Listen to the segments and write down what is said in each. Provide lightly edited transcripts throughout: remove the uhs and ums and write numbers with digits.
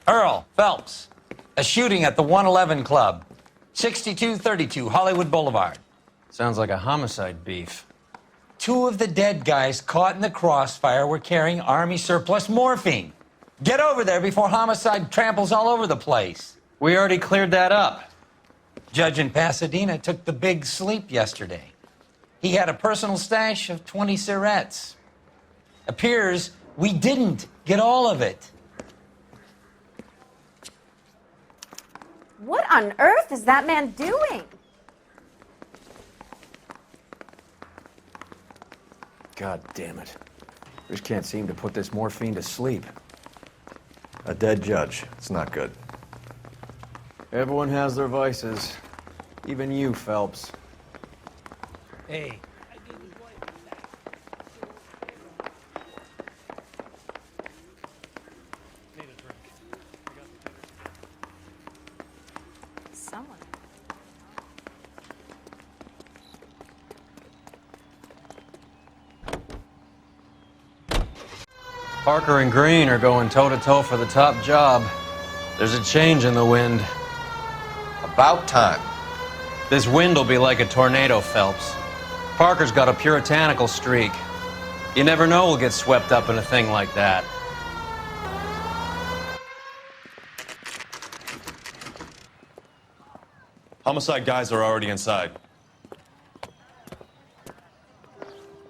Earl Phelps, a shooting at the 111 Club, 6232 Hollywood Boulevard. Sounds like a homicide beef. Two of the dead guys caught in the crossfire were carrying Army surplus morphine. Get over there before homicide tramples all over the place. We already cleared that up. Judge in Pasadena took the big sleep yesterday. He had a personal stash of 20 cigarettes. Appears we didn't get all of it. What on earth is that man doing? God damn it. We just can't seem to put this morphine to sleep. A dead judge. It's not good. Everyone has their vices. Even you, Phelps. Hey. Someone. Parker and Green are going toe-to-toe for the top job. There's a change in the wind. About time. This wind will be like a tornado, Phelps. Parker's got a puritanical streak. You never know we'll get swept up in a thing like that. Homicide guys are already inside.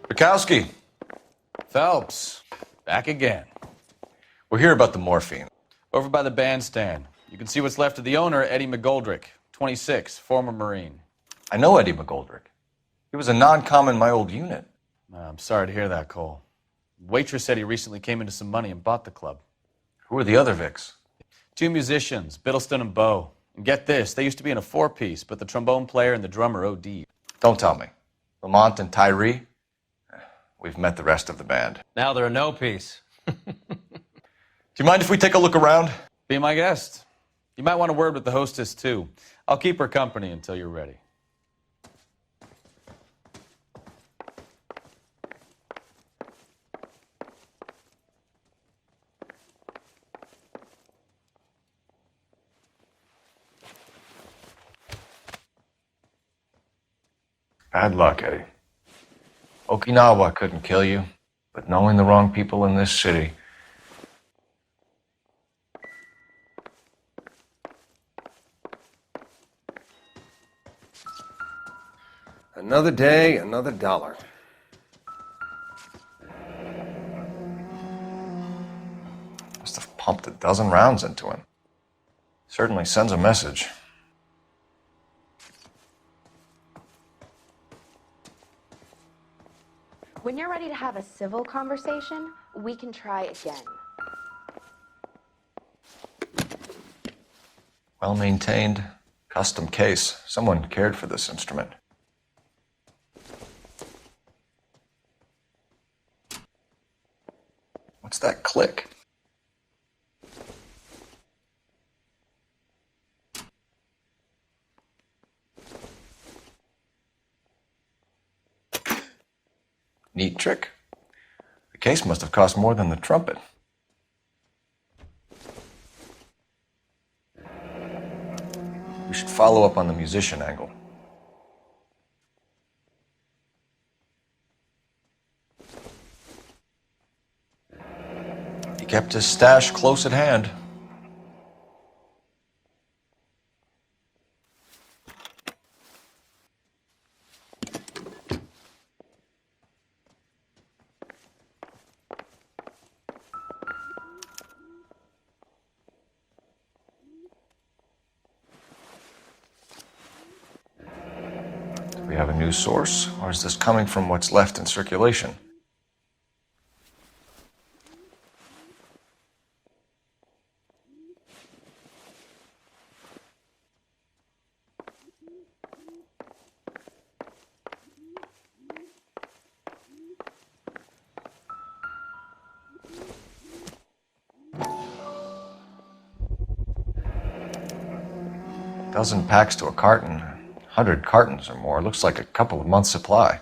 Bukowski, Phelps, back again. we're here about the morphine. Over by the bandstand. You can see what's left of the owner, Eddie McGoldrick, 26, former Marine. I know Eddie McGoldrick. He was a non-com in my old unit. I'm sorry to hear that, Cole. Waitress said he recently came into some money and bought the club. Who are the other Vics? Two musicians, Biddleston and Bowe. And get this, they used to be in a four-piece, but the trombone player and the drummer OD'd. Don't tell me. Lamont and Tyree? We've met the rest of the band. Now they're a no-piece. Do you mind if we take a look around? Be my guest. You might want a word with the hostess, too. I'll keep her company until you're ready. Bad luck, Eddie. Okinawa couldn't kill you, but knowing the wrong people in this city. Another day, another dollar. Must have pumped a dozen rounds into him. Certainly sends a message. When you're ready to have a civil conversation, we can try again. Well-maintained, custom case. Someone cared for this instrument. What's that click? Neat trick. The case must have cost more than the trumpet. We should follow up on the musician angle. He kept his stash close at hand. Do we have a new source, or is this coming from what's left in circulation? Dozen packs to a carton, 100 cartons or more. Looks like a couple of months' supply.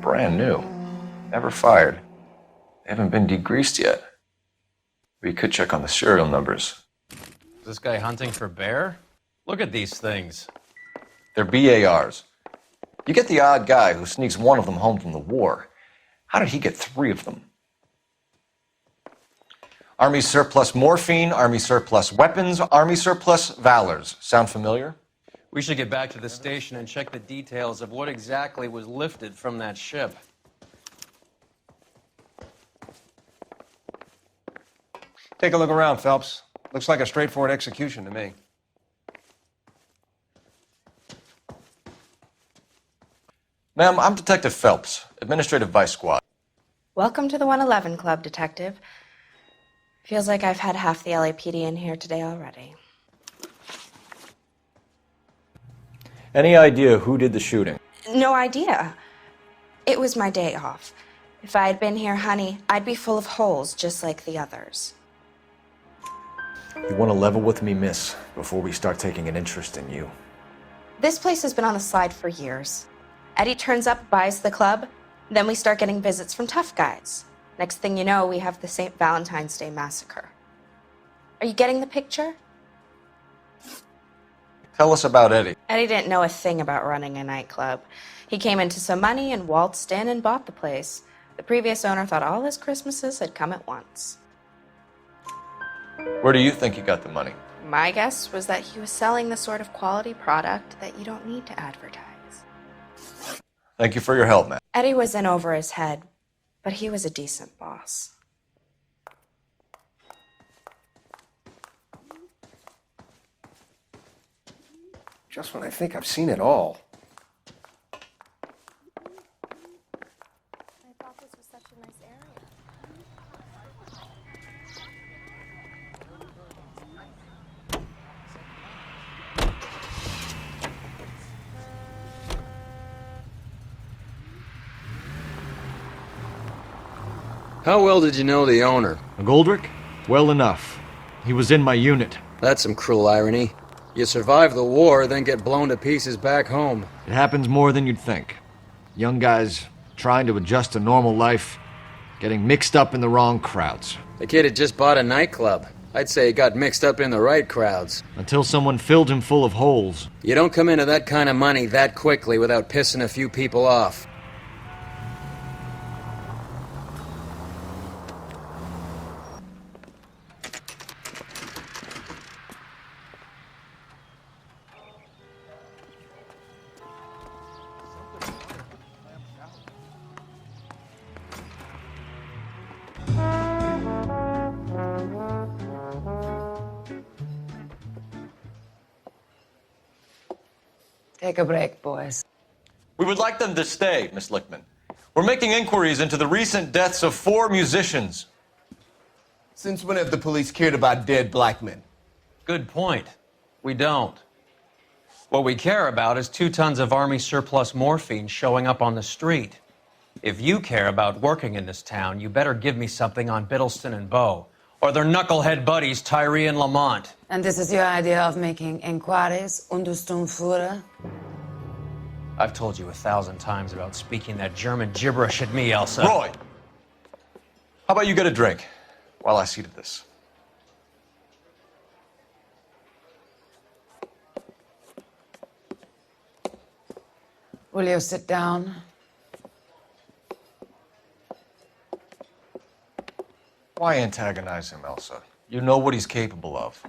brand new. Never fired. They haven't been degreased yet. We could check on the serial numbers. Is this guy hunting for bear? Look at these things. They're BARs. You get the odd guy who sneaks one of them home from the war. How did he get 3 of them? Army surplus morphine, Army surplus weapons, Army surplus valors. Sound familiar? We should get back to the station and check the details of what exactly was lifted from that ship. Take a look around, Phelps. Looks like a straightforward execution to me. Ma'am, I'm Detective Phelps, Administrative Vice Squad. Welcome to the 111 Club, Detective. Feels like I've had half the LAPD in here today already. Any idea who did the shooting? No idea. It was my day off. If I had been here, honey, I'd be full of holes just like the others. You want to level with me, miss, before we start taking an interest in you. This place has been on the slide for years. Eddie turns up, buys the club, then we start getting visits from tough guys. Next thing you know, we have the St. Valentine's Day massacre. Are you getting the picture? Tell us about Eddie. Eddie didn't know a thing about running a nightclub. He came into some money and waltzed in and bought the place. The previous owner thought all his Christmases had come at once. Where do you think he got the money? My guess was that he was selling the sort of quality product that you don't need to advertise. Thank you for your help, man. Eddie was in over his head, but he was a decent boss. Just when I think I've seen it all. I thought this was such a nice area. How well did you know the owner? Goldrick? Well enough. He was in my unit. That's some cruel irony. You survive the war, then get blown to pieces back home. It happens more than you'd think. Young guys trying to adjust to normal life, getting mixed up in the wrong crowds. The kid had just bought a nightclub. I'd say he got mixed up in the right crowds. Until someone filled him full of holes. You don't come into that kind of money that quickly without pissing a few people off. Take a break, boys. We would like them to stay, Miss Lickman. We're making inquiries into the recent deaths of 4 musicians. Since when have the police cared about dead black men? Good point. We don't. What we care about is 2 tons of Army surplus morphine showing up on the street. If you care about working in this town, you better give me something on Biddleston and Bow, or their knucklehead buddies Tyree and Lamont. And this is your idea of making inquiries under Sturmführer? I've told you 1,000 times about speaking that German gibberish at me, Elsa. Roy! How about you get a drink while I see to this? Will you sit down? Why antagonize him, Elsa? You know what he's capable of.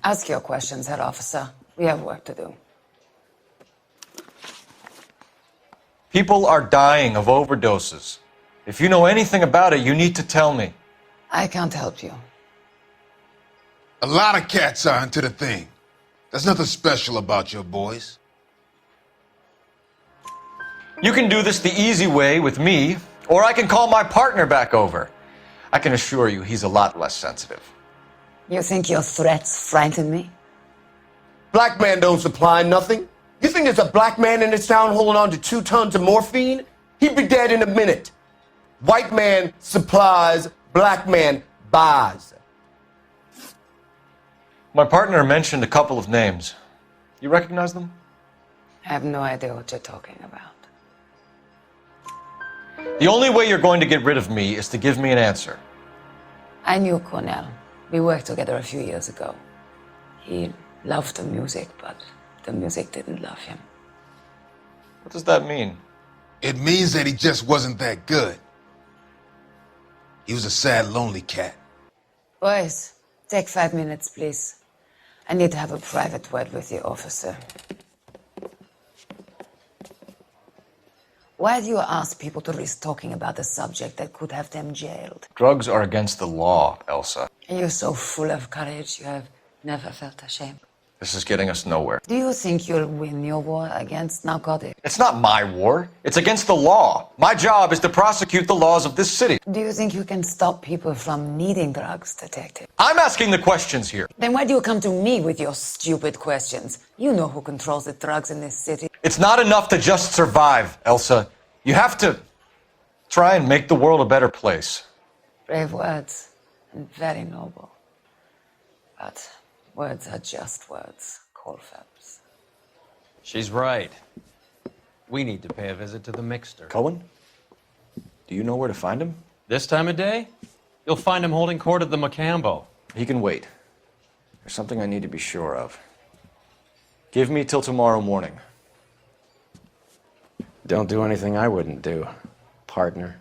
Ask your questions, head officer. We have work to do. People are dying of overdoses. If you know anything about it, you need to tell me. I can't help you. A lot of cats are into the thing. There's nothing special about your boys. You can do this the easy way with me, or I can call my partner back over. I can assure you he's a lot less sensitive. You think your threats frighten me? Black man don't supply nothing. You think there's a black man in this town holding on to 2 tons of morphine? He'd be dead in a minute. White man supplies, black man buys. My partner mentioned a couple of names. You recognize them? I have no idea what you're talking about. The only way you're going to get rid of me is to give me an answer. I knew Cornell. We worked together a few years ago. He loved the music, but the music didn't love him. What does that mean? It means that he just wasn't that good. He was a sad, lonely cat. Boys, take 5 minutes, please. I need to have a private word with the officer. Why do you ask people to risk talking about a subject that could have them jailed? Drugs are against the law, Elsa. And you're so full of courage, you have never felt ashamed. This is getting us nowhere. Do you think you'll win your war against narcotics? It's not my war. It's against the law. My job is to prosecute the laws of this city. Do you think you can stop people from needing drugs, detective? I'm asking the questions here. Then why do you come to me with your stupid questions? You know who controls the drugs in this city. It's not enough to just survive, Elsa. You have to try and make the world a better place. Brave words, and very noble. But words are just words, Phelps. She's right. We need to pay a visit to the mixer. Cohen? Do you know where to find him? This time of day? You'll find him holding court at the Macambo. He can wait. There's something I need to be sure of. Give me till tomorrow morning. Don't do anything I wouldn't do, partner.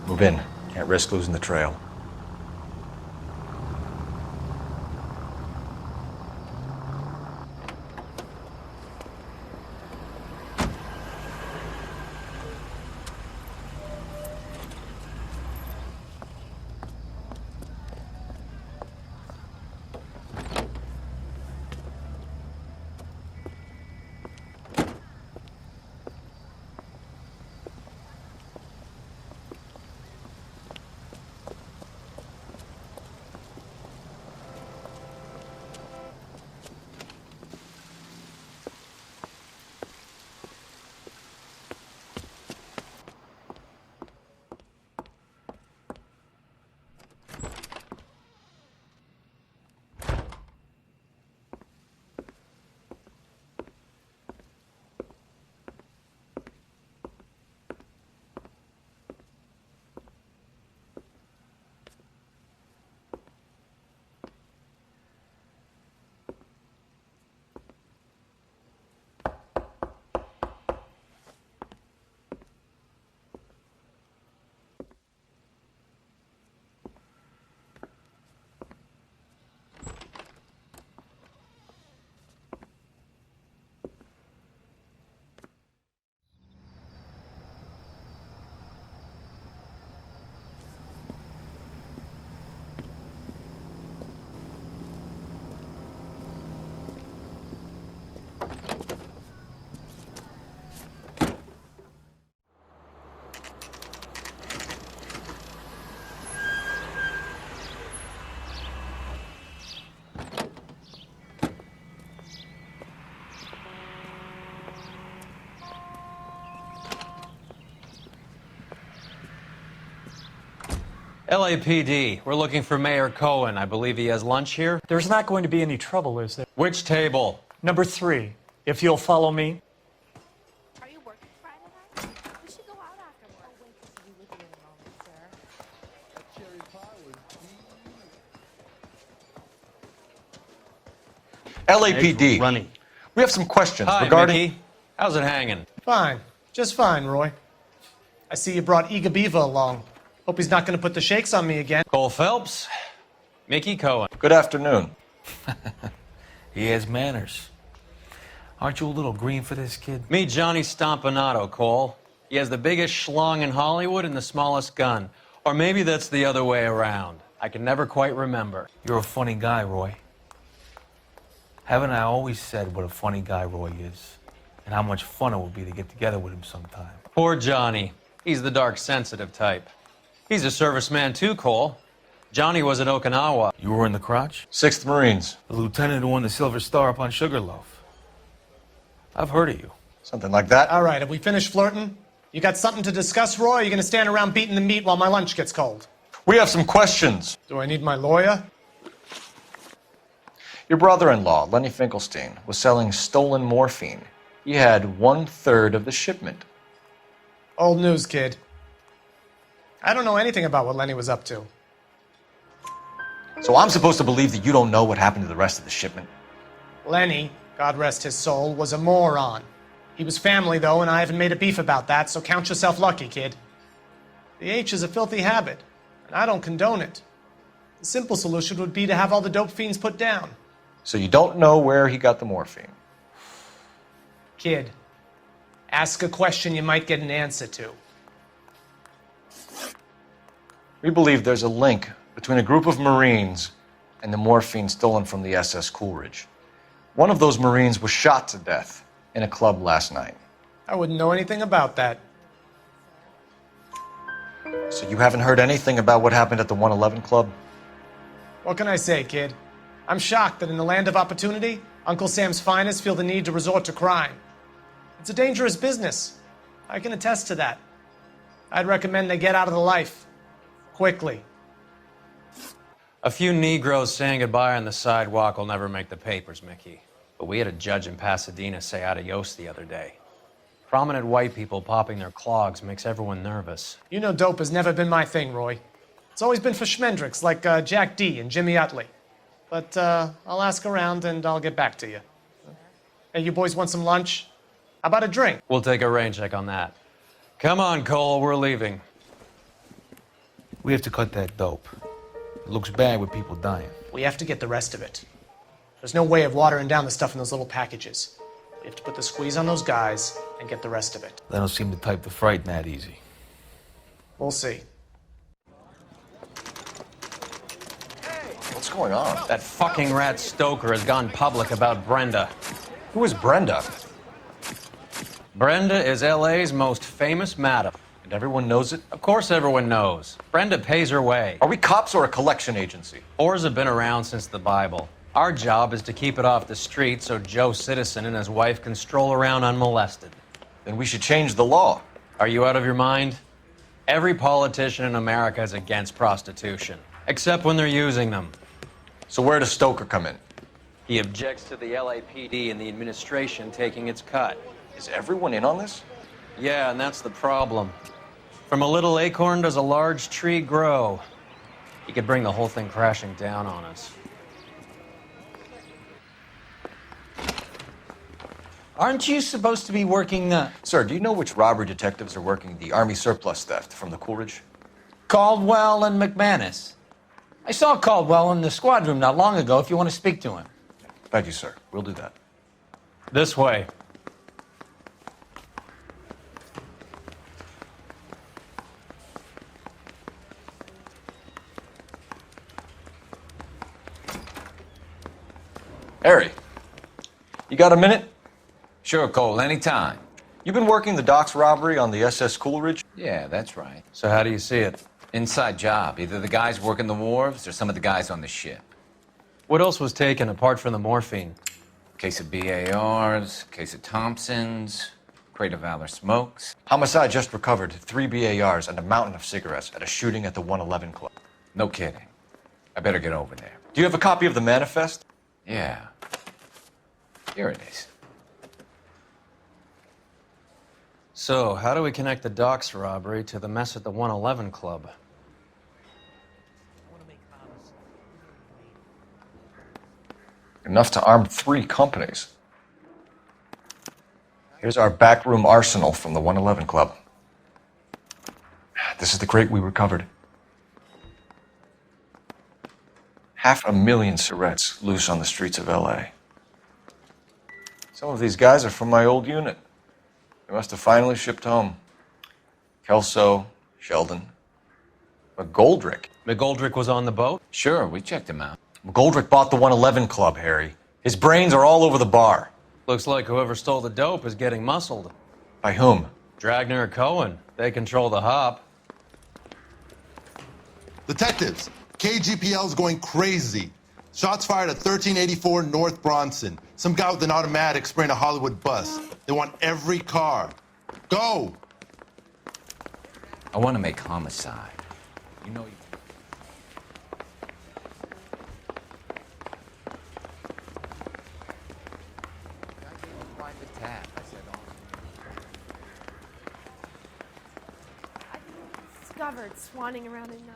Move in. Can't risk losing the trail. LAPD, we're looking for Mayor Cohen. I believe he has lunch here. There's not going to be any trouble, is there? Which table? Number 3, if you'll follow me. Are you working Friday night? We should go out after work. I'll wait to be with you in a moment, sir. LAPD. Running. We have some questions Hi, regarding. Mickey. How's it hanging? Fine. Just fine, Roy. I see you brought Iga Beaver along. Hope he's not going to put the shakes on me again. Cole Phelps, Mickey Cohen. Good afternoon. He has manners. Aren't you a little green for this kid? Meet Johnny Stompanato, Cole. He has the biggest schlong in Hollywood and the smallest gun. Or maybe that's the other way around. I can never quite remember. You're a funny guy, Roy. Haven't I always said what a funny guy Roy is? And how much fun it would be to get together with him sometime. Poor Johnny. He's the dark, sensitive type. He's a serviceman too, Cole. Johnny was at Okinawa. You were in the crotch? 6th Marines. The lieutenant who won the Silver Star up on Sugarloaf. I've heard of you. Something like that. All right, have we finished flirting? You got something to discuss, Roy? Or are you going to stand around beating the meat while my lunch gets cold? We have some questions. Do I need my lawyer? Your brother-in-law, Lenny Finkelstein, was selling stolen morphine. He had 1/3 of the shipment. Old news, kid. I don't know anything about what Lenny was up to. So I'm supposed to believe that you don't know what happened to the rest of the shipment? Lenny, God rest his soul, was a moron. He was family, though, and I haven't made a beef about that, so count yourself lucky, kid. The H is a filthy habit, and I don't condone it. The simple solution would be to have all the dope fiends put down. So you don't know where he got the morphine? Kid, ask a question you might get an answer to. We believe there's a link between a group of Marines and the morphine stolen from the SS Coolidge. One of those Marines was shot to death in a club last night. I wouldn't know anything about that. So you haven't heard anything about what happened at the 111 Club? What can I say, kid? I'm shocked that in the land of opportunity, Uncle Sam's finest feel the need to resort to crime. It's a dangerous business. I can attest to that. I'd recommend they get out of the life. Quickly. A few Negroes saying goodbye on the sidewalk will never make the papers, Mickey. But we had a judge in Pasadena say adios the other day. Prominent white people popping their clogs makes everyone nervous. You know dope has never been my thing, Roy. It's always been for schmendricks like Jack D. and Jimmy Utley. But I'll ask around and I'll get back to you. Hey, you boys want some lunch? How about a drink? We'll take a rain check on that. Come on, Cole, we're leaving. We have to cut that dope. It looks bad with people dying. We have to get the rest of it. There's no way of watering down the stuff in those little packages. We have to put the squeeze on those guys and get the rest of it. They don't seem the type to frighten that easy. We'll see. What's going on? That fucking rat Stoker has gone public about Brenda. Who is Brenda? Brenda is LA's most famous madam. And everyone knows it? Of course everyone knows. Brenda pays her way. Are we cops or a collection agency? Whores have been around since the Bible. Our job is to keep it off the street so Joe Citizen and his wife can stroll around unmolested. Then we should change the law. Are you out of your mind? Every politician in America is against prostitution, except when they're using them. So where does Stoker come in? He objects to the LAPD and the administration taking its cut. Is everyone in on this? Yeah, and that's the problem. From a little acorn does a large tree grow. He could bring the whole thing crashing down on us. Aren't you supposed to be working Sir, do you know which robbery detectives are working the Army surplus theft from the Coolidge? Caldwell and McManus? I saw Caldwell in the squad room not long ago if you want to speak to him. Thank you, sir. We'll do that. This way. Harry, you got a minute? Sure, Cole, anytime. You've been working the docks robbery on the SS Coolidge? Yeah, that's right. So how do you see it? Inside job. Either the guys working the wharves or some of the guys on the ship. What else was taken apart from the morphine? Case of BARs, case of Thompsons, crate of Valor smokes. Homicide just recovered 3 BARs and a mountain of cigarettes at a shooting at the 111 Club. No kidding. I better get over there. Do you have a copy of the manifest? Yeah. Here it is. So, how do we connect the docks robbery to the mess at the 111 Club? Enough to arm 3 companies. Here's our backroom arsenal from the 111 Club. This is the crate we recovered. 500,000 cigarettes loose on the streets of LA. Some of these guys are from my old unit. They must have finally shipped home. Kelso, Sheldon, McGoldrick. McGoldrick was on the boat? Sure, we checked him out. McGoldrick bought the 111 Club, Harry. His brains are all over the bar. Looks like whoever stole the dope is getting muscled. By whom? Dragner or Cohen. They control the hop. Detectives, KGPL's going crazy. Shots fired at 1384 North Bronson. Some guy with an automatic spraying a Hollywood bus. They want every car. Go! I want to make homicide. You know you... Discovered swanning around in nose.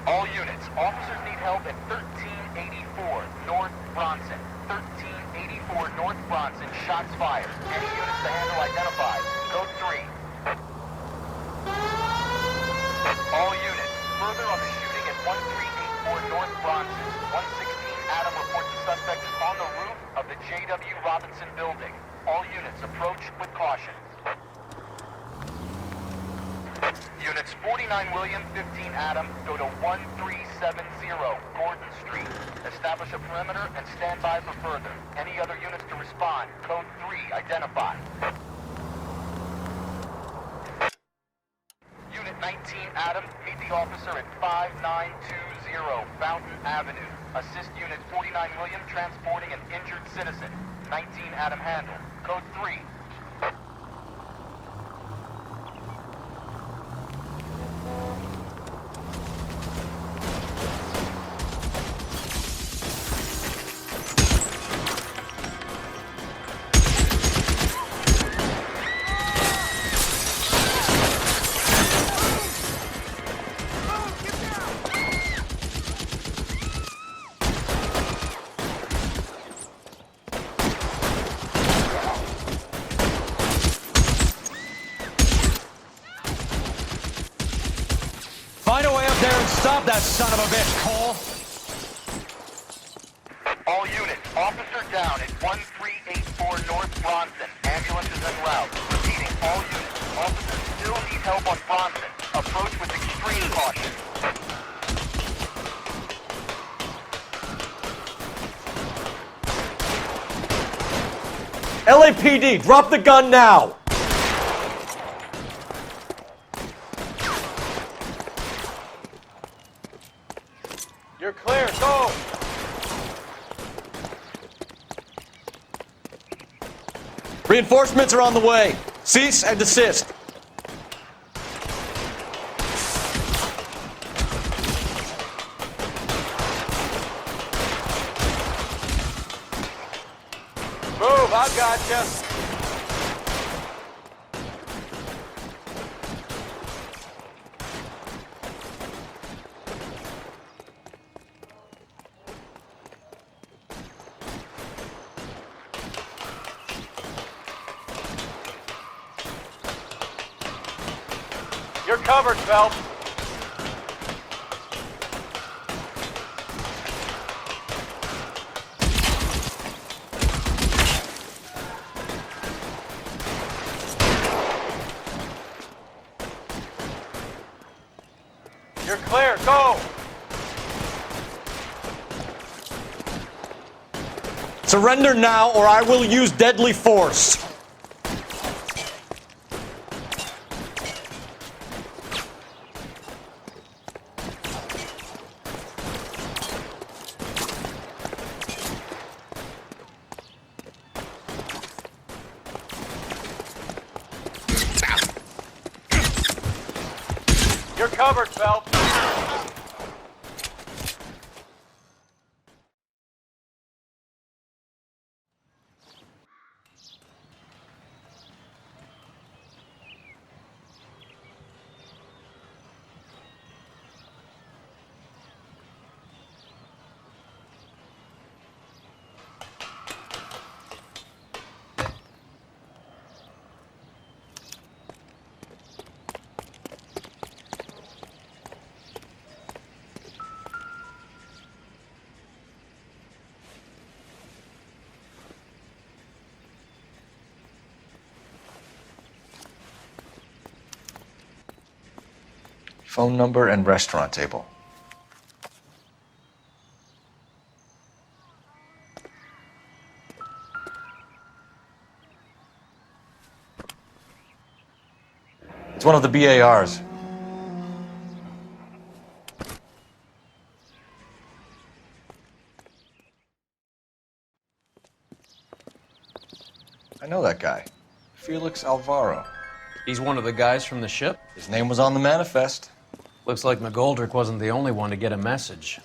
All units, officers need help at 1384 North Bronson. 1384 North Bronson, shots fired. Any units to handle identified. Code 3. All units, further on the shooting at 1384 North Bronson. 116 Adam reports the suspect is on the roof of the J.W. Robinson building. All units approach with caution. Units 49 William, 15 Adam, go to 1370 Gordon Street. Establish a perimeter and stand by for further. Any other units to respond. Code 3, identify. Unit 19 Adam, meet the officer at 5920 Fountain Avenue. Assist Unit 49 William transporting an injured citizen. 19 Adam handle. Code 3. Find a way up there and stop that son of a bitch, Cole! All units, officer down at 1384 North Bronson. Ambulance is en route. Repeating, all units, officers still need help on Bronson. Approach with extreme caution. LAPD, drop the gun now! You're clear, go! Reinforcements are on the way. Cease and desist. Move, I've got you. You're covered, Phelps. You're clear, go! Surrender now or I will use deadly force. covered, Phelps. Phone number and restaurant table. It's one of the BARs. I know that guy. Felix Alvaro. He's one of the guys from the ship? His name was on the manifest. Looks like McGoldrick wasn't the only one to get a message.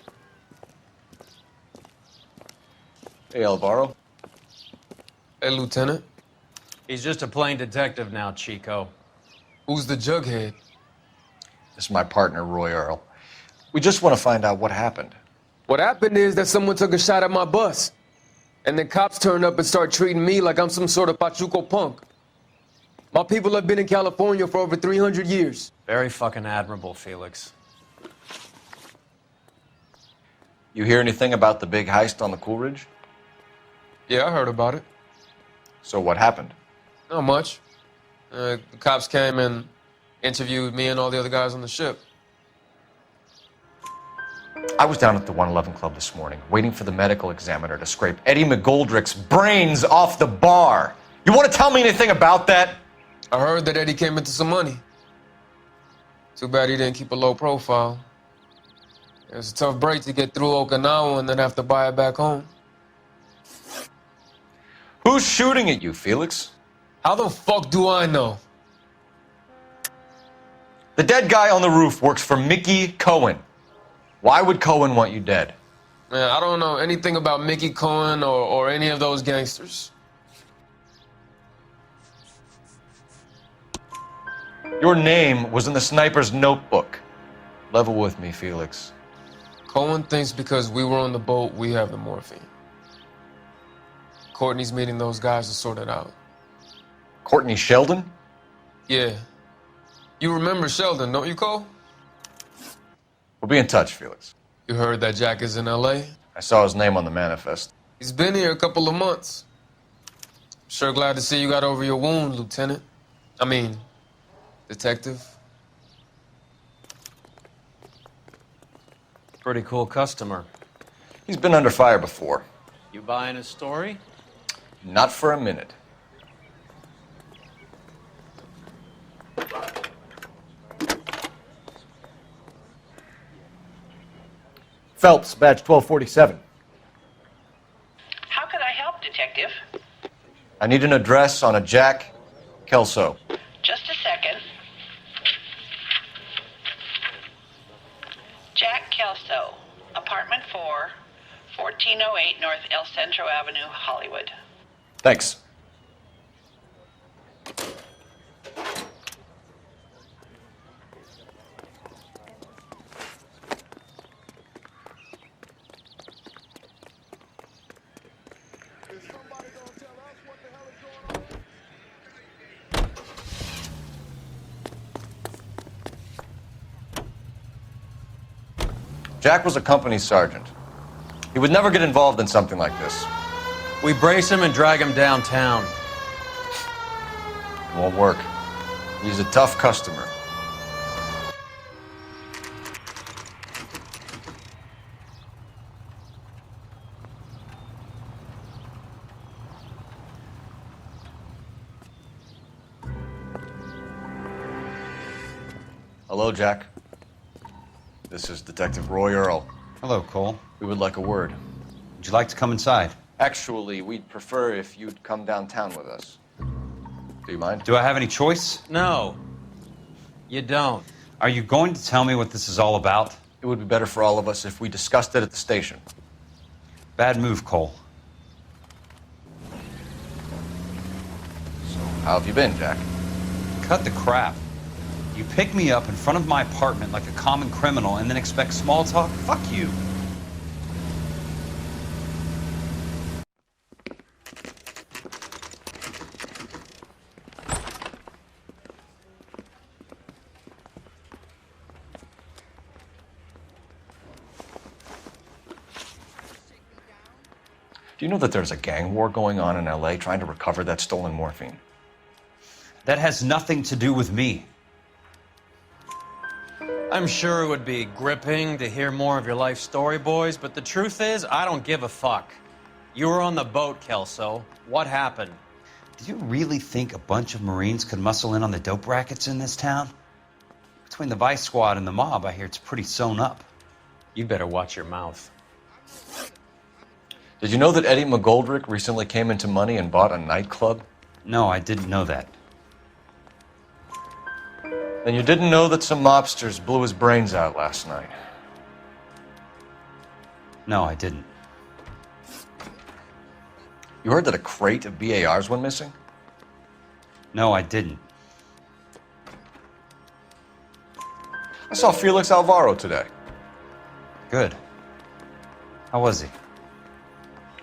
Hey, Alvaro. Hey, Lieutenant. He's just a plain detective now, Chico. Who's the jughead? This is my partner, Roy Earl. We just want to find out what happened. What happened is that someone took a shot at my bus. And then cops turned up and start treating me like I'm some sort of Pachuco punk. My people have been in California for over 300 years. Very fucking admirable, Felix. You hear anything about the big heist on the Coolidge? Yeah, I heard about it. So what happened? Not much. The cops came and interviewed me and all the other guys on the ship. I was down at the 111 Club this morning, waiting for the medical examiner to scrape Eddie McGoldrick's brains off the bar. You want to tell me anything about that? I heard that Eddie came into some money. Too bad he didn't keep a low profile. It was a tough break to get through Okinawa and then have to buy it back home. Who's shooting at you, Felix? How the fuck do I know? The dead guy on the roof works for Mickey Cohen. Why would Cohen want you dead? Man, I don't know anything about Mickey Cohen or any of those gangsters. Your name was in the sniper's notebook. Level with me, Felix. Cohen thinks because we were on the boat, we have the morphine. Courtney's meeting those guys to sort it out. Courtney Sheldon? Yeah. You remember Sheldon, don't you, Cole? We'll be in touch, Felix. You heard that Jack is in L.A.? I saw his name on the manifest. He's been here a couple of months. Sure glad to see you got over your wound, Lieutenant. I mean, Detective. Pretty cool customer. He's been under fire before. You buying his story? Not for a minute. Phelps, badge 1247. How can I help, Detective? I need an address on a Jack Kelso. Just a second. Jack Kelso, apartment 4, 1408 North El Centro Avenue, Hollywood. Thanks. Jack was a company sergeant. He would never get involved in something like this. We brace him and drag him downtown. It won't work. He's a tough customer. Hello, Jack. This is Detective Roy Earl. Hello, Cole. We would like a word. Would you like to come inside? Actually, we'd prefer if you'd come downtown with us. Do you mind? Do I have any choice? No, you don't. Are you going to tell me what this is all about? It would be better for all of us if we discussed it at the station. Bad move, Cole. So, how have you been, Jack? Cut the crap. You pick me up in front of my apartment like a common criminal and then expect small talk? Fuck you. Do you know that there's a gang war going on in LA trying to recover that stolen morphine? That has nothing to do with me. I'm sure it would be gripping to hear more of your life story, boys, but the truth is, I don't give a fuck. You were on the boat, Kelso. What happened? Do you really think a bunch of Marines could muscle in on the dope rackets in this town? Between the Vice Squad and the mob, I hear it's pretty sewn up. You better watch your mouth. Did you know that Eddie McGoldrick recently came into money and bought a nightclub? No, I didn't know that. Then you didn't know that some mobsters blew his brains out last night? No, I didn't. You heard that a crate of BARs went missing? No, I didn't. I saw Felix Alvaro today. Good. How was he?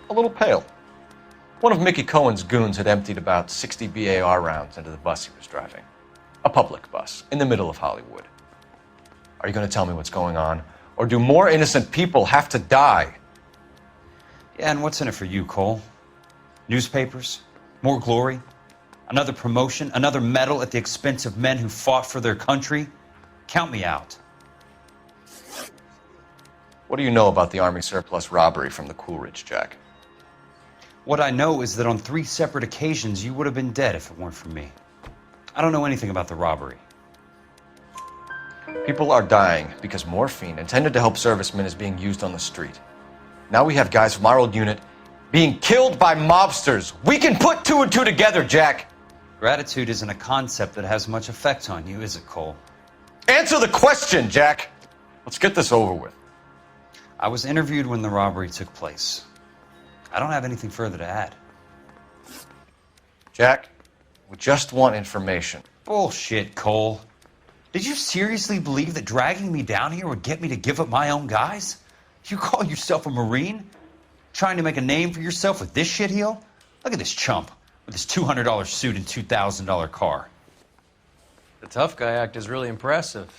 A little pale. One of Mickey Cohen's goons had emptied about 60 BAR rounds into the bus he was driving. A public bus in the middle of Hollywood. Are you going to tell me what's going on? Or do more innocent people have to die? Yeah, and what's in it for you, Cole? Newspapers? More glory? Another promotion? Another medal at the expense of men who fought for their country? Count me out. What do you know about the Army surplus robbery from the Coolidge, Jack? What I know is that on 3 separate occasions you would have been dead if it weren't for me. I don't know anything about the robbery. People are dying because morphine intended to help servicemen is being used on the street. Now we have guys from our old unit being killed by mobsters. We can put 2 and 2 together, Jack. Gratitude isn't a concept that has much effect on you, is it, Cole? Answer the question, Jack. Let's get this over with. I was interviewed when the robbery took place. I don't have anything further to add. Jack, we just want information. Bullshit, Cole. Did you seriously believe that dragging me down here would get me to give up my own guys? You call yourself a Marine? Trying to make a name for yourself with this shitheel? Look at this chump with his $200 suit and $2,000 car. The tough guy act is really impressive.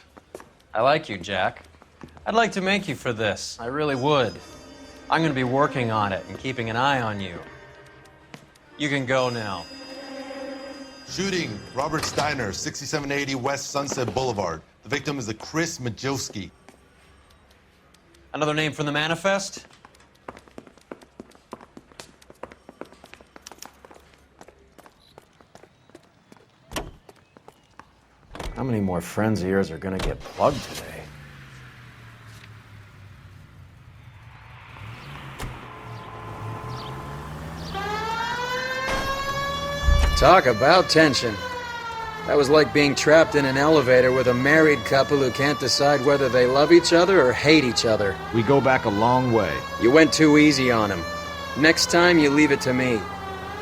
I like you, Jack. I'd like to make you for this. I really would. I'm going to be working on it and keeping an eye on you. You can go now. Shooting, Robert Steiner, 6780 West Sunset Boulevard. The victim is a Chris Majowski. Another name from the manifest? How many more friends of yours are going to get plugged today? Talk about tension. That was like being trapped in an elevator with a married couple who can't decide whether they love each other or hate each other. We go back a long way. You went too easy on him. Next time, you leave it to me.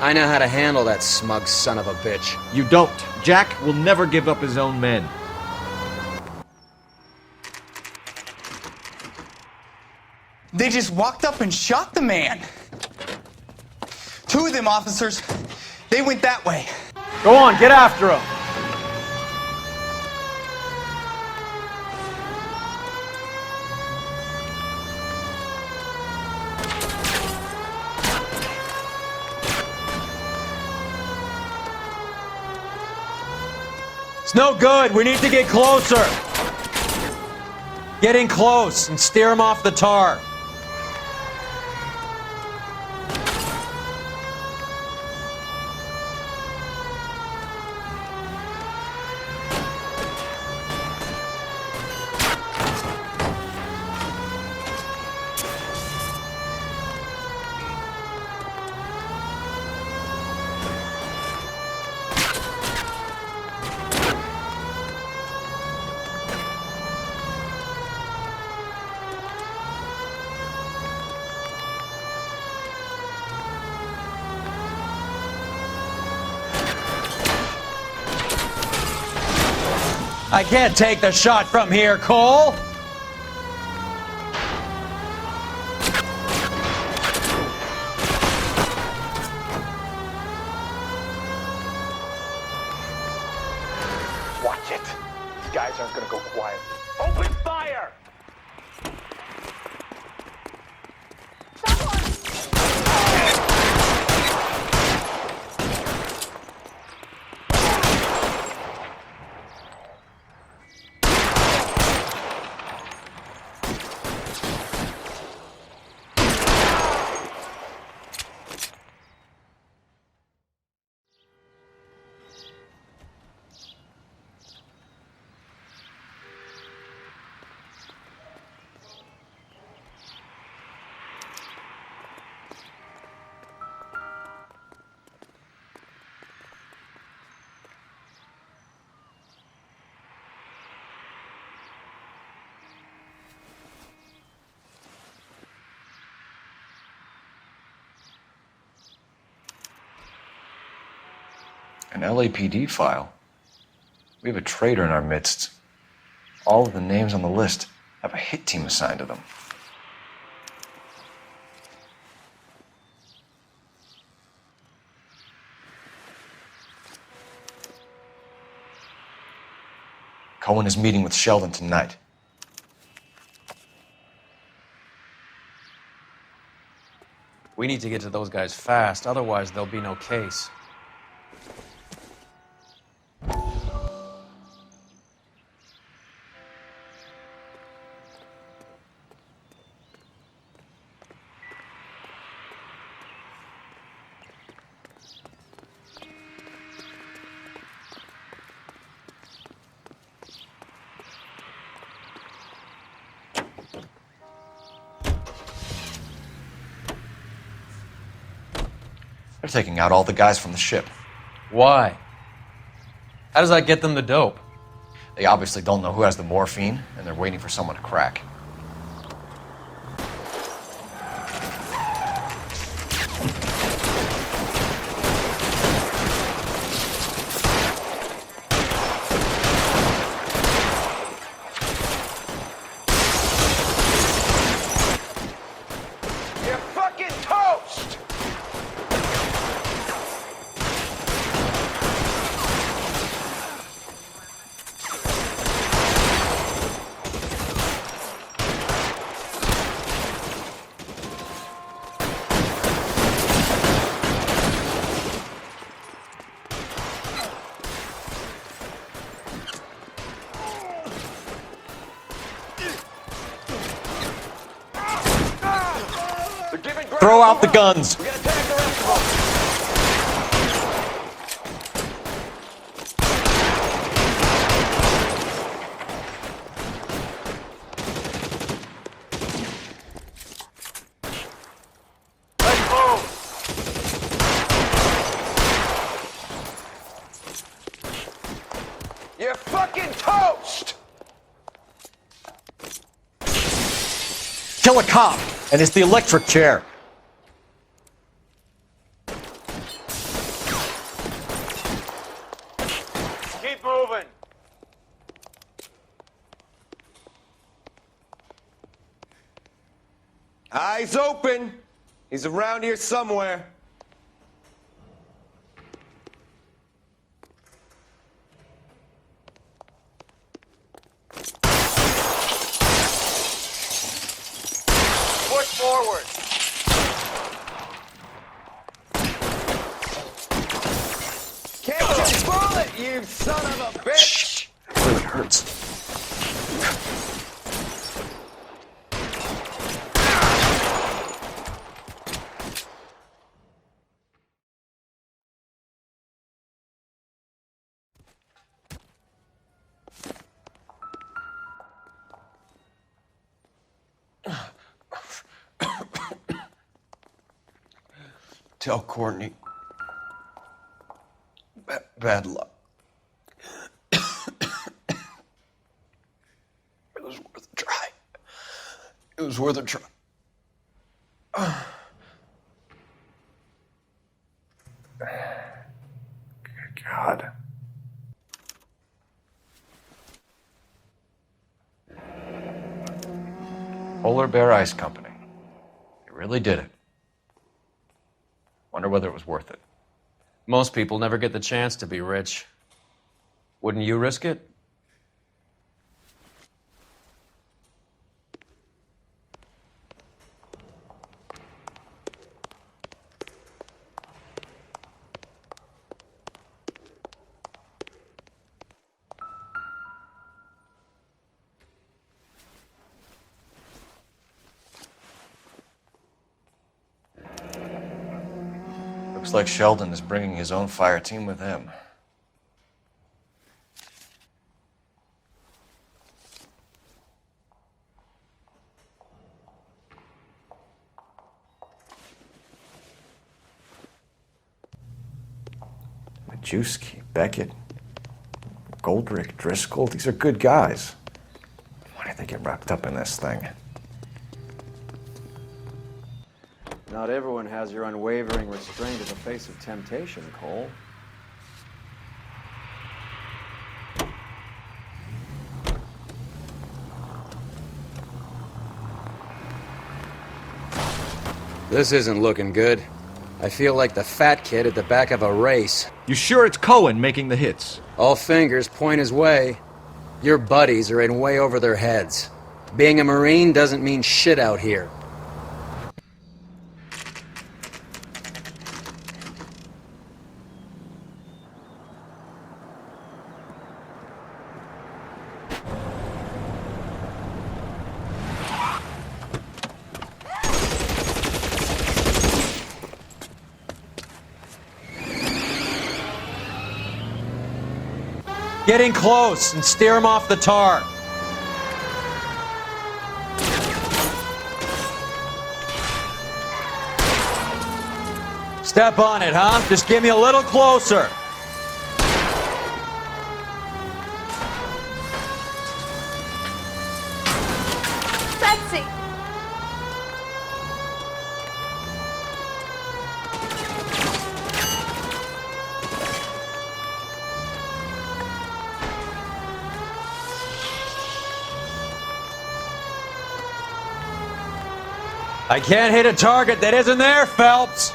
I know how to handle that smug son of a bitch. You don't. Jack will never give up his own men. They just walked up and shot the man. 2 of them officers, they went that way. Go on, get after him. It's no good. We need to get closer. Get in close and steer him off the tar. I can't take the shot from here, Cole. Watch it. These guys aren't gonna go quiet. Open fire! An LAPD file. We have a traitor in our midst. All of the names on the list have a hit team assigned to them. Cohen is meeting with Sheldon tonight. We need to get to those guys fast, otherwise there'll be no case. They're taking out all the guys from the ship. Why? How does that get them the dope? They obviously don't know who has the morphine, and they're waiting for someone to crack. You're fucking toast! Throw out the guns! You're fucking toast! Kill a cop, and it's the electric chair. Keep moving. Eyes open. He's around here somewhere. Push forward. Catch a bullet, you son of a bitch! It really hurts. Tell Courtney. Bad luck. It was worth a try. It was worth a try. Good God. Polar Bear Ice Company. They really did it. Wonder whether it was worth it. Most people never get the chance to be rich. Wouldn't you risk it? Looks like Sheldon is bringing his own fire team with him. Majewski, Beckett, Goldrick, Driscoll, these are good guys. Why did they get wrapped up in this thing? Not everyone has your unwavering restraint in the face of temptation, Cole. This isn't looking good. I feel like the fat kid at the back of a race. You sure it's Cohen making the hits? All fingers point his way. Your buddies are in way over their heads. Being a Marine doesn't mean shit out here. Get in close and steer him off the tar. Step on it, huh? Just give me a little closer. Betsy! I can't hit a target that isn't there, Phelps.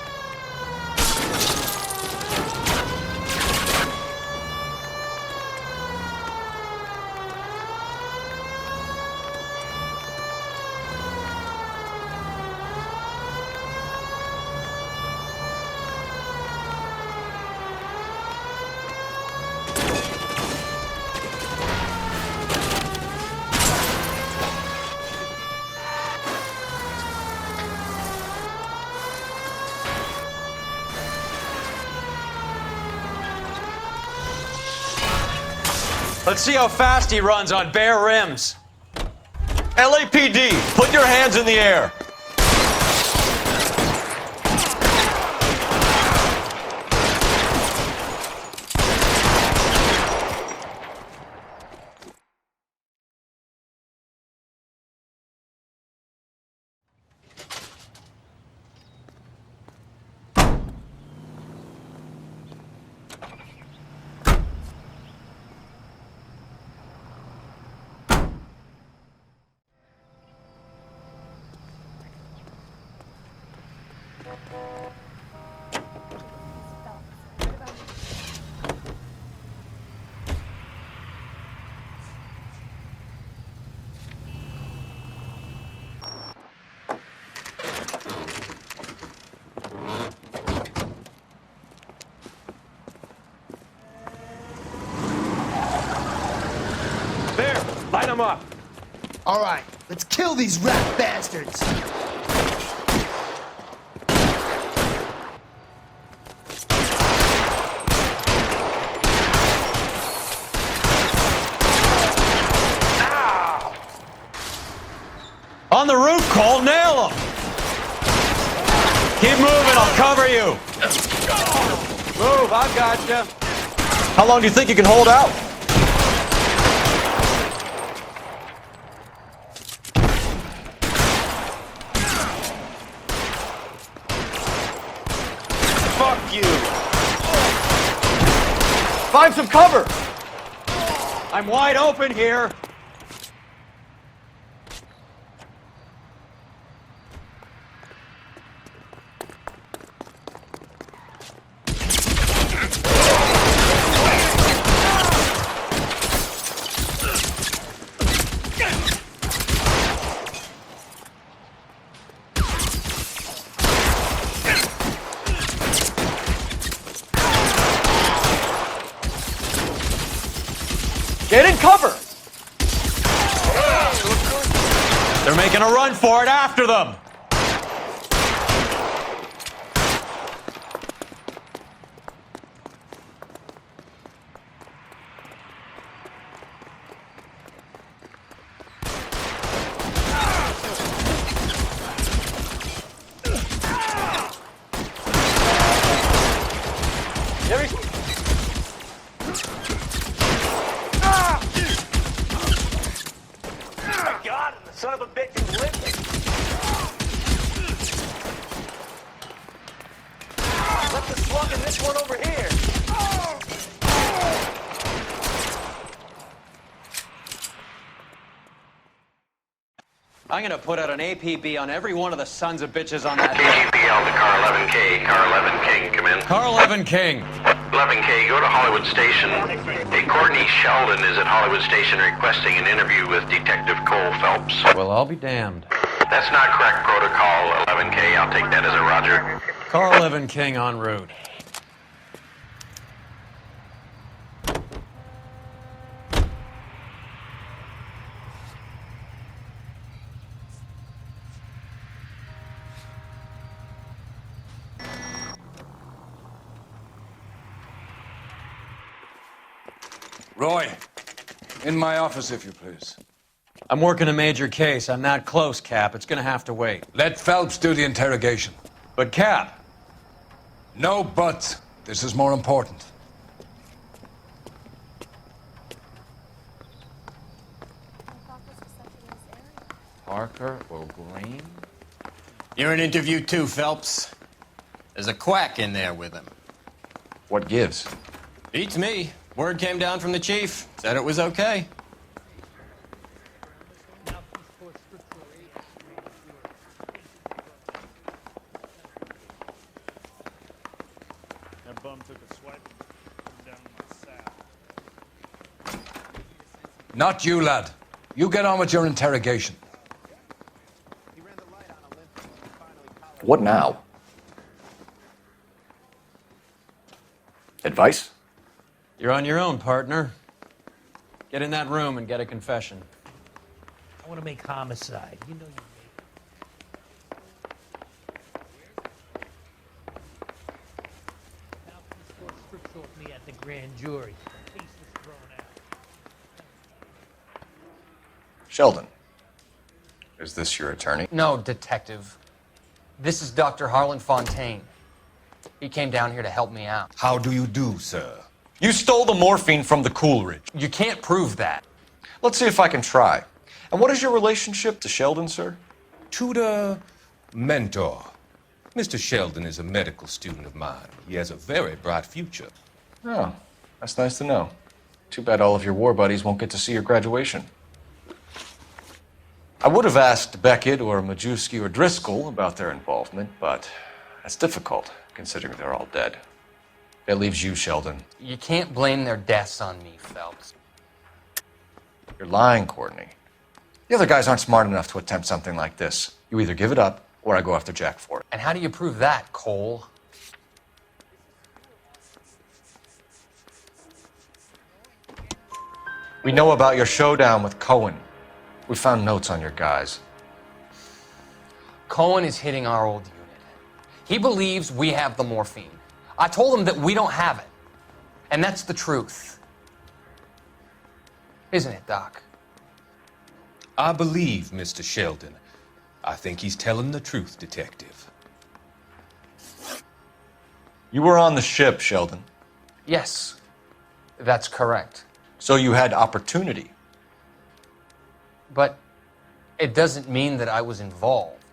Let's see how fast he runs on bare rims. LAPD, put your hands in the air. There, light them up. All right, let's kill these rat bastards. On the roof, Cole, nail him. Keep moving, I'll cover you. Move, I gotcha. How long do you think you can hold out? Fuck you. Find some cover. I'm wide open here. They're making a run for it. After them. God, the son of a bitch is living. Let the slug in this one over here. I'm gonna put out an APB on every one of the sons of bitches on that. KGPL to car 11K. Car 11 King, come in. Car 11 King. 11K, go to Hollywood Station. Hey, Courtney Sheldon is at Hollywood Station requesting an interview with Detective Cole Phelps. Well, I'll be damned. That's not correct protocol, 11K. I'll take that as a roger. Car 11 King en route. Roy, in my office, if you please. I'm working a major case. I'm not close, Cap. It's gonna have to wait. Let Phelps do the interrogation. But, Cap. No buts. This is more important. Parker or Green? You're in interview too, Phelps. There's a quack in there with him. What gives? Beats me. Word came down from the chief. Said it was okay. That bum took a swipe down my sack. Not you, lad. You get on with your interrogation. What now? Advice? You're on your own, partner. Get in that room and get a confession. I want to make homicide. You know you Now please score strips off me at the grand jury. Case was thrown out. Sheldon, is this your attorney? No, detective. This is Dr. Harlan Fontaine. He came down here to help me out. How do you do, sir? You stole the morphine from the Coolidge. You can't prove that. Let's see if I can try. And what is your relationship to Sheldon, sir? Tutor, mentor. Mr. Sheldon is a medical student of mine. He has a very bright future. Oh, that's nice to know. Too bad all of your war buddies won't get to see your graduation. I would have asked Beckett or Majewski or Driscoll about their involvement, but that's difficult, considering they're all dead. That leaves you, Sheldon. You can't blame their deaths on me, Phelps. You're lying, Courtney. The other guys aren't smart enough to attempt something like this. You either give it up, or I go after Jack for it. And how do you prove that, Cole? We know about your showdown with Cohen. We found notes on your guys. Cohen is hitting our old unit. He believes we have the morphine. I told him that we don't have it. And that's the truth. Isn't it, Doc? I believe Mr. Sheldon. I think he's telling the truth, Detective. You were on the ship, Sheldon. Yes, that's correct. So you had opportunity. But it doesn't mean that I was involved.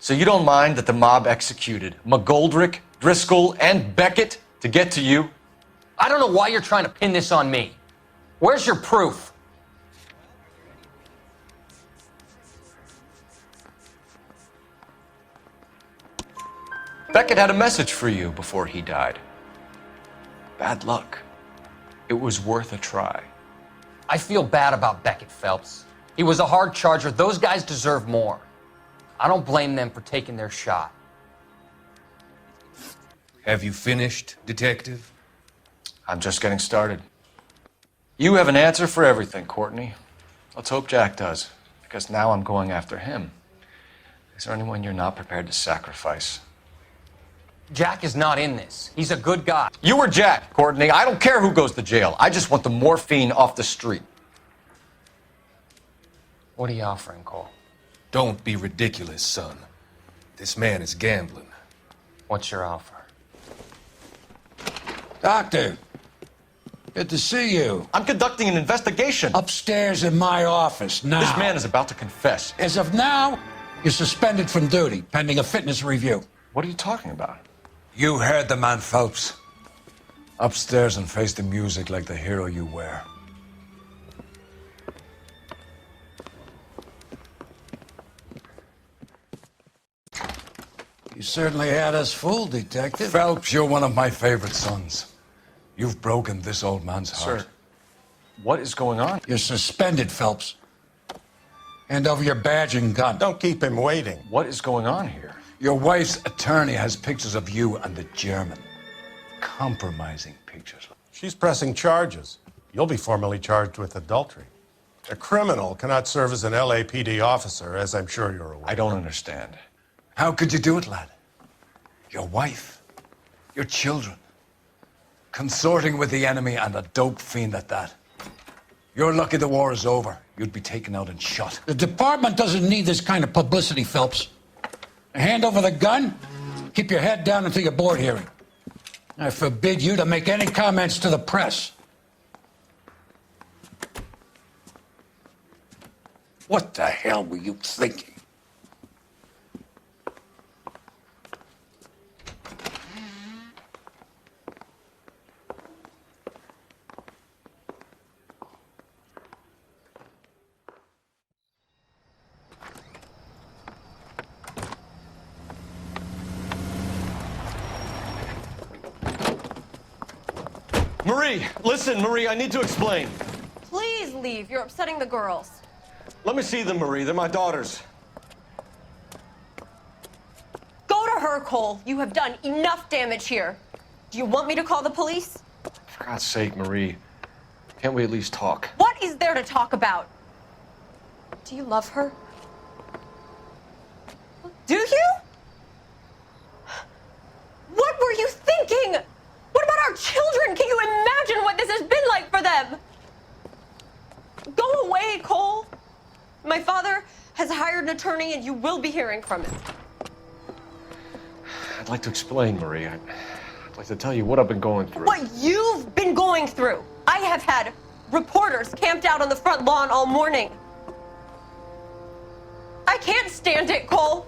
So you don't mind that the mob executed McGoldrick, Driscoll, and Beckett to get to you? I don't know why you're trying to pin this on me. Where's your proof? Beckett had a message for you before he died. Bad luck. It was worth a try. I feel bad about Beckett, Phelps. He was a hard charger. Those guys deserve more. I don't blame them for taking their shot. Have you finished, Detective? I'm just getting started. You have an answer for everything, Courtney. Let's hope Jack does, because now I'm going after him. Is there anyone you're not prepared to sacrifice? Jack is not in this. He's a good guy. You were Jack, Courtney. I don't care who goes to jail. I just want the morphine off the street. What are you offering, Cole? Don't be ridiculous, son. This man is gambling. What's your offer? Doctor, good to see you. I'm conducting an investigation. Upstairs in my office now. This man is about to confess. As of now, you're suspended from duty, pending a fitness review. What are you talking about? You heard the man, Phelps. Upstairs and face the music like the hero you were. You certainly had us fooled, Detective. Phelps, you're one of my favorite sons. You've broken this old man's heart. Sir, what is going on? You're suspended, Phelps. Hand over your badge and gun. Don't keep him waiting. What is going on here? Your wife's attorney has pictures of you and the German. Compromising pictures. She's pressing charges. You'll be formally charged with adultery. A criminal cannot serve as an LAPD officer, as I'm sure you're aware. I don't understand. How could you do it, lad? Your wife, your children, consorting with the enemy and a dope fiend at that. You're lucky the war is over. You'd be taken out and shot. The department doesn't need this kind of publicity, Phelps. Hand over the gun, keep your head down until your board hearing. I forbid you to make any comments to the press. What the hell were you thinking? Marie, listen, Marie, I need to explain. Please leave. You're upsetting the girls. Let me see them, Marie. They're my daughters. Go to her, Cole. You have done enough damage here. Do you want me to call the police? For God's sake, Marie, can't we at least talk? What is there to talk about? Do you love her? Do you? What were you thinking? What about our children? Can you imagine what this has been like for them? Go away, Cole. My father has hired an attorney and you will be hearing from him. I'd like to explain, Marie. I'd like to tell you what I've been going through. What you've been going through. I have had reporters camped out on the front lawn all morning. I can't stand it, Cole.